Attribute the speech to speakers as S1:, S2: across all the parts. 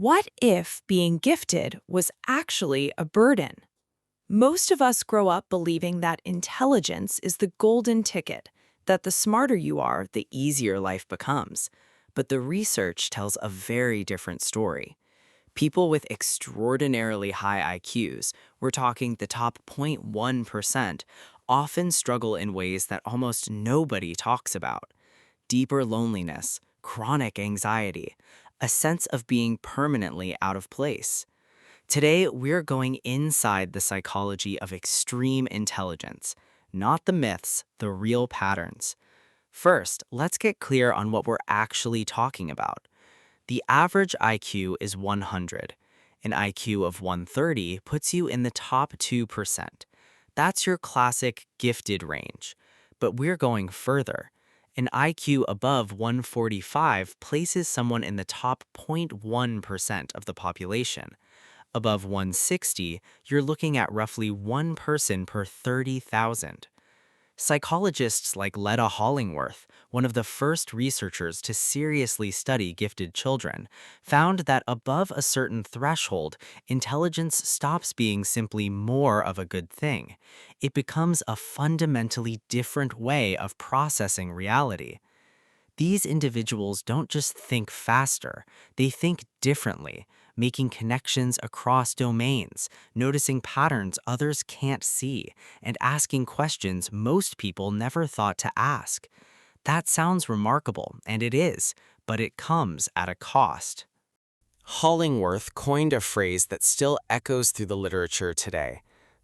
S1: What if being gifted was actually a burden? Most of us grow up believing that intelligence is the golden ticket, that the smarter you are, the easier life becomes. But the research tells a very different story. People with extraordinarily high IQs, we're talking the top 0.1%, often struggle in ways that almost nobody talks about. Deeper loneliness, chronic anxiety, a sense of being permanently out of place. Today, we're going inside the psychology of extreme intelligence, not the myths, the real patterns. First, let's get clear on what we're actually talking about. The average IQ is 100. An IQ of 130 puts you in the top 2%. That's your classic gifted range. But we're going further. An IQ above 145 places someone in the top 0.1% of the population. Above 160, you're looking at roughly one person per 30,000. Psychologists like Letta Hollingworth, one of the first researchers to seriously study gifted children, found that above a certain threshold, intelligence stops being simply more of a good thing. It becomes a fundamentally different way of processing reality. These individuals don't just think faster, they think differently, making connections across domains, noticing patterns others can't see, and asking questions most people never thought to ask. That sounds remarkable, and it is, but it comes at a cost. Hollingworth coined a phrase that still echoes through the literature today: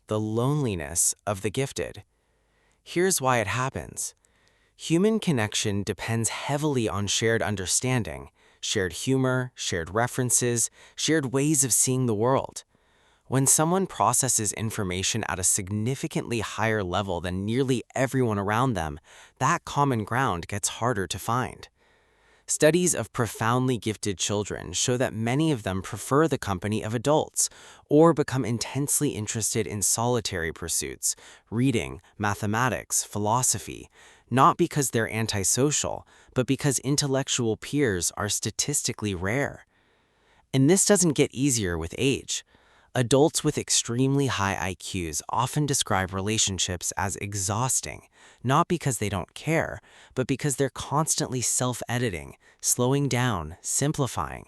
S1: the loneliness of the gifted. Here's why it happens. Human connection depends heavily on shared understanding, shared humor, shared references, shared ways of seeing the world. When someone processes information at a significantly higher level than nearly everyone around them, that common ground gets harder to find. Studies of profoundly gifted children show that many of them prefer the company of adults or become intensely interested in solitary pursuits, reading, mathematics, philosophy, not because they're antisocial, but because intellectual peers are statistically rare. And this doesn't get easier with age. Adults with extremely high IQs often describe relationships as exhausting, not because they don't care, but because they're constantly self-editing, slowing down, simplifying.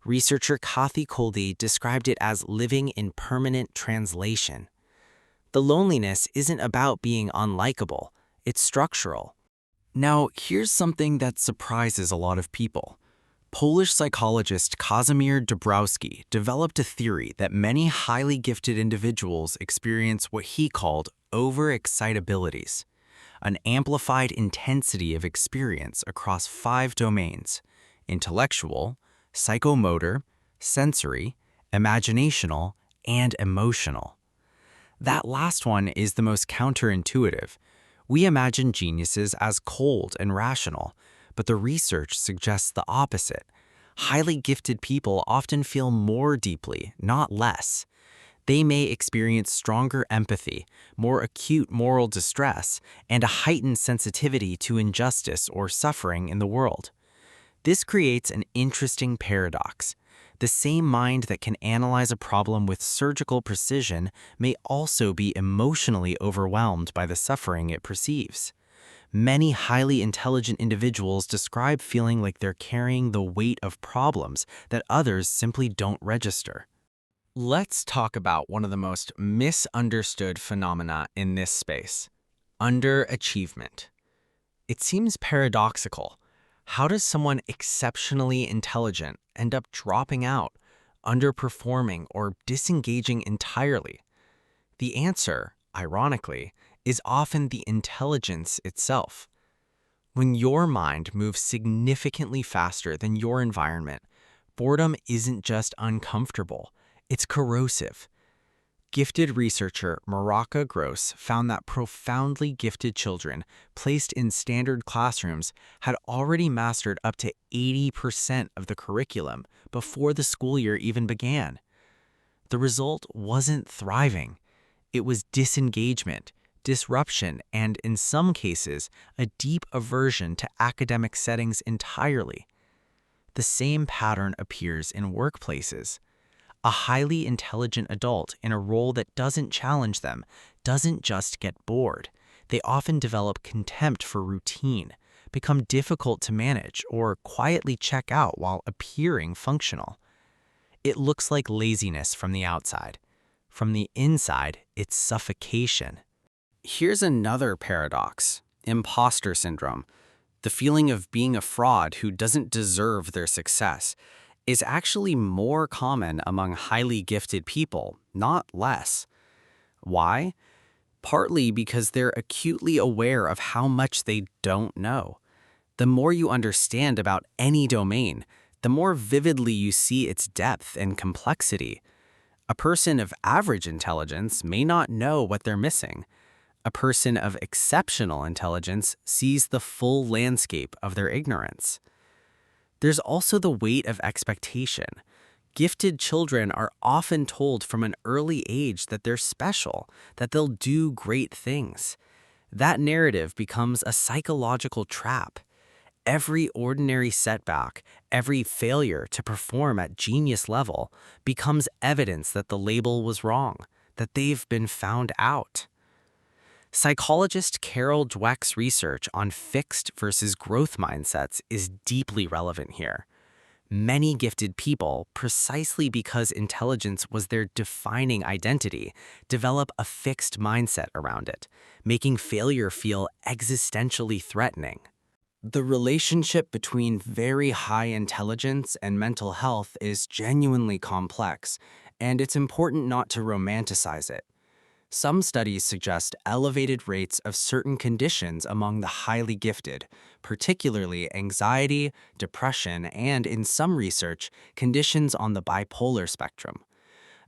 S1: Researcher Kathy Kolde described it as living in permanent translation. The loneliness isn't about being unlikable, it's structural. Now, here's something that surprises a lot of people. Polish psychologist Kazimierz Dabrowski developed a theory that many highly gifted individuals experience what he called overexcitabilities, an amplified intensity of experience across 5 domains: intellectual, psychomotor, sensory, imaginational, and emotional. That last one is the most counterintuitive. We imagine geniuses as cold and rational, but the research suggests the opposite. Highly gifted people often feel more deeply, not less. They may experience stronger empathy, more acute moral distress, and a heightened sensitivity to injustice or suffering in the world. This creates an interesting paradox. The same mind that can analyze a problem with surgical precision may also be emotionally overwhelmed by the suffering it perceives. Many highly intelligent individuals describe feeling like they're carrying the weight of problems that others simply don't register. Let's talk about one of the most misunderstood phenomena in this space: underachievement. It seems paradoxical. How does someone exceptionally intelligent end up dropping out, underperforming, or disengaging entirely? The answer, ironically, is often the intelligence itself. When your mind moves significantly faster than your environment, boredom isn't just uncomfortable, it's corrosive. Gifted researcher Maraka Gross found that profoundly gifted children placed in standard classrooms had already mastered up to 80% of the curriculum before the school year even began. The result wasn't thriving. It was disengagement, disruption, and in some cases, a deep aversion to academic settings entirely.
S2: The same pattern appears in workplaces. A highly intelligent adult in a role that doesn't challenge them doesn't just get bored. They often develop contempt for routine, become difficult to manage, or quietly check out while appearing functional. It looks like laziness from the outside. From the inside, it's suffocation.
S3: Here's another paradox: impostor syndrome. The feeling of being a fraud who doesn't deserve their success is actually more common among highly gifted people, not less. Why? Partly because they're acutely aware of how much they don't know. The more you understand about any domain, the more vividly you see its depth and complexity. A person of average intelligence may not know what they're missing. A person of exceptional intelligence sees the full landscape of their ignorance. There's also the weight of expectation. Gifted children are often told from an early age that they're special, that they'll do great things. That narrative becomes a psychological trap. Every ordinary setback, every failure to perform at genius level becomes evidence that the label was wrong, that they've been found out. Psychologist Carol Dweck's research on fixed versus growth mindsets is deeply relevant here. Many gifted people, precisely because intelligence was their defining identity, develop a fixed mindset around it, making failure feel existentially threatening. The relationship between very high intelligence and mental health is genuinely complex, and it's important not to romanticize it. Some studies suggest elevated rates of certain conditions among the highly gifted, particularly anxiety, depression, and, in some research, conditions on the bipolar spectrum.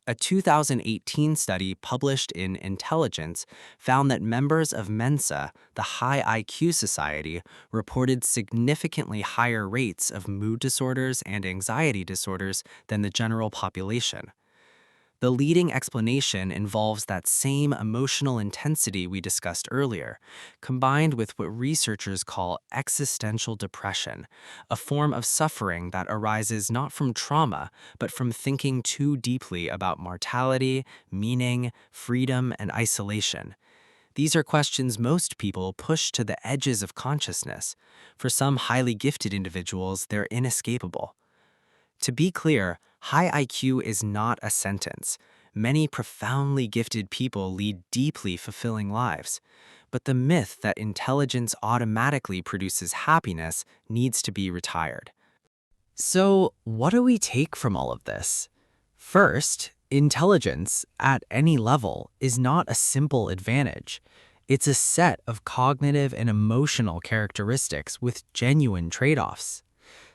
S3: A 2018 study published in Intelligence found that members of Mensa, the High IQ Society, reported significantly higher rates of mood disorders and anxiety disorders than the general population. The leading explanation involves that same emotional intensity we discussed earlier, combined with what researchers call existential depression, a form of suffering that arises not from trauma, but from thinking too deeply about mortality, meaning, freedom, and isolation. These are questions most people push to the edges of consciousness. For some highly gifted individuals, they're inescapable. To be clear, high IQ is not a sentence. Many profoundly gifted people lead deeply fulfilling lives. But the myth that intelligence automatically produces happiness needs to be retired. So, what do we take from all of this? First, intelligence, at any level, is not a simple advantage. It's a set of cognitive and emotional characteristics with genuine trade-offs.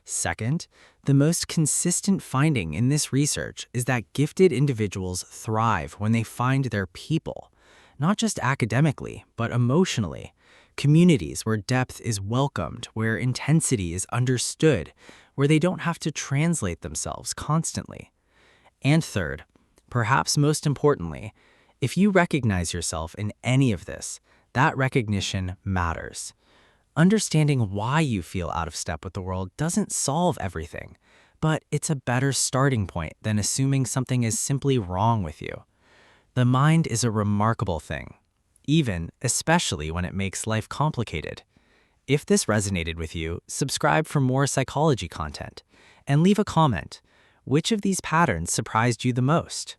S3: Second, the most consistent finding in this research is that gifted individuals thrive when they find their people, not just academically, but emotionally. Communities where depth is welcomed, where intensity is understood, where they don't have to translate themselves constantly. And third, perhaps most importantly, if you recognize yourself in any of this, that recognition matters. Understanding why you feel out of step with the world doesn't solve everything, but it's a better starting point than assuming something is simply wrong with you. The mind is a remarkable thing, especially when it makes life complicated. If this resonated with you, subscribe for more psychology content, and leave a comment. Which of these patterns surprised you the most?